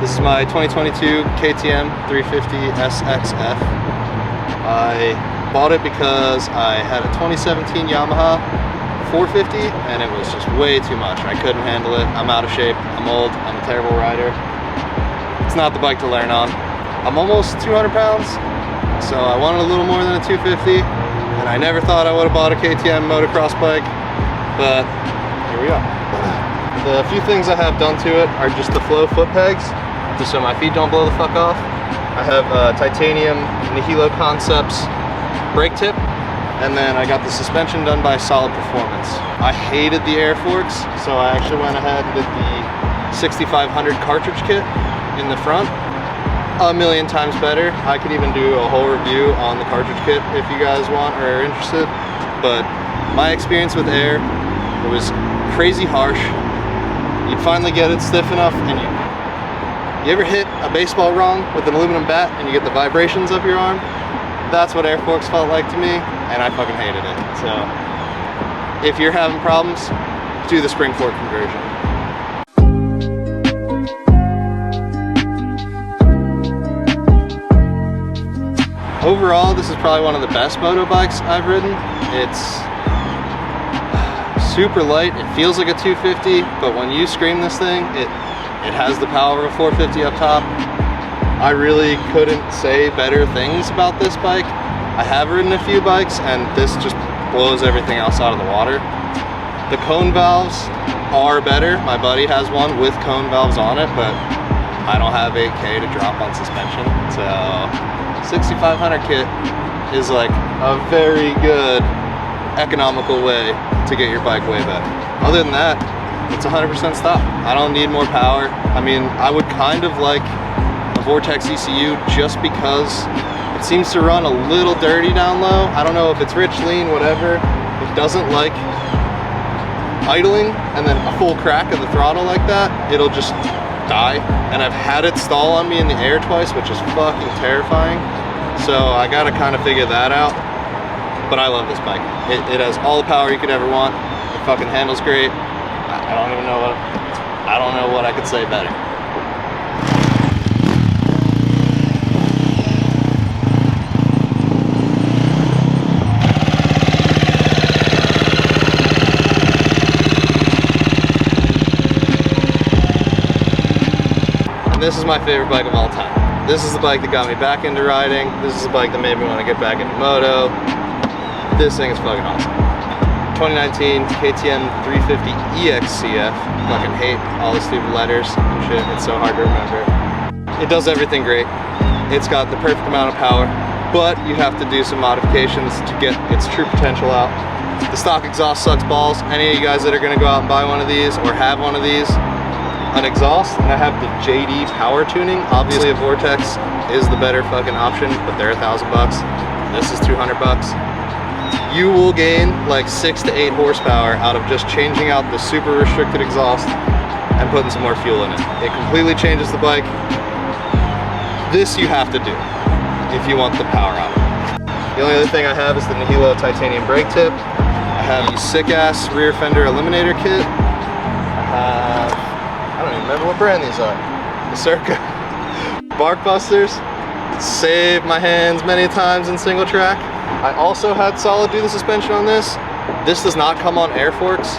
This is my 2022 KTM 350 SXF. I bought it because I had a 2017 Yamaha 450 and it was just way too much. I couldn't handle it. I'm out of shape, I'm old, I'm a terrible rider. It's not the bike to learn on. I'm almost 200 pounds, so I wanted a little more than a 250, and I never thought I would have bought a KTM motocross bike, but here we are. The few things I have done to it are just the flow foot pegs, just so my feet don't blow the fuck off. I have titanium Nihilo Concepts brake tip, and then I got the suspension done by Solid Performance. I hated the air forks, so I actually went ahead and did the 6500 cartridge kit in the front. A million times better. I could even do a whole review on the cartridge kit if you guys want or are interested. But my experience with air, it was crazy harsh. You'd finally get it stiff enough, and you ever hit a baseball wrong with an aluminum bat and you get the vibrations of your arm? That's what air forks felt like to me, and I fucking hated it. So if you're having problems, do the spring fork conversion. Overall, this is probably one of the best moto bikes I've ridden. It's super light. It feels like a 250, but when you scream this thing, it has the power of a 450 up top. I really couldn't say better things about this bike. I have ridden a few bikes, and this just blows everything else out of the water. The cone valves are better. My buddy has one with cone valves on it, but I don't have 8K to drop on suspension, so 6500 kit is like a very good economical way to get your bike way better. Other than that, it's 100% stock. I don't need more power. I mean, I would kind of like a Vortex ECU just because it seems to run a little dirty down low. I don't know if it's rich, lean, whatever. It doesn't like idling and then a full crack of the throttle like that. It'll just die. And I've had it stall on me in the air twice, which is fucking terrifying. So I gotta kind of figure that out. But I love this bike. It has all the power you could ever want. It fucking handles great. I don't even know what I could say better. And this is my favorite bike of all time. This is the bike that got me back into riding. This is the bike that made me want to get back into moto. This thing is fucking awesome. 2019 KTM 350 Excf. Fucking hate all the stupid letters and shit. It's so hard to remember. It does everything great. It's got the perfect amount of power, but you have to do some modifications to get its true potential out. The stock exhaust sucks balls. Any of you guys that are gonna go out and buy one of these or have one of these, an exhaust, and I have the JD power tuning. Obviously a Vortex is the better fucking option, but they're $1,000 bucks. This is 200 bucks. You will gain like 6 to 8 horsepower out of just changing out the super restricted exhaust and putting some more fuel in it. It completely changes the bike. This you have to do if you want the power out of it. The only other thing I have is the Nihilo titanium brake tip. I have the sick ass rear fender eliminator kit. I don't even remember what brand these are. The Circa bark busters. Saved my hands many times in single track. I also had Solid do the suspension on this. This does not come on air forks,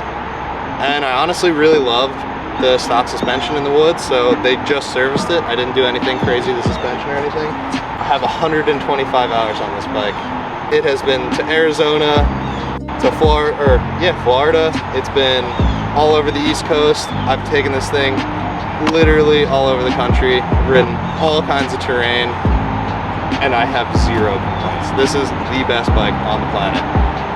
and I honestly really loved the stock suspension in the woods, so they just serviced it. I didn't do anything crazy to the suspension or anything. I have 125 hours on this bike. It has been to Arizona, to Florida. It's been all over the East Coast. I've taken this thing literally all over the country, ridden all kinds of terrain, and I have zero complaints. This is the best bike on the planet.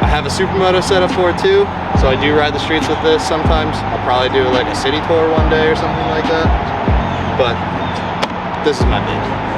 I have a supermoto setup for it too, so I do ride the streets with this sometimes. I'll probably do like a city tour one day or something like that, but this is my baby.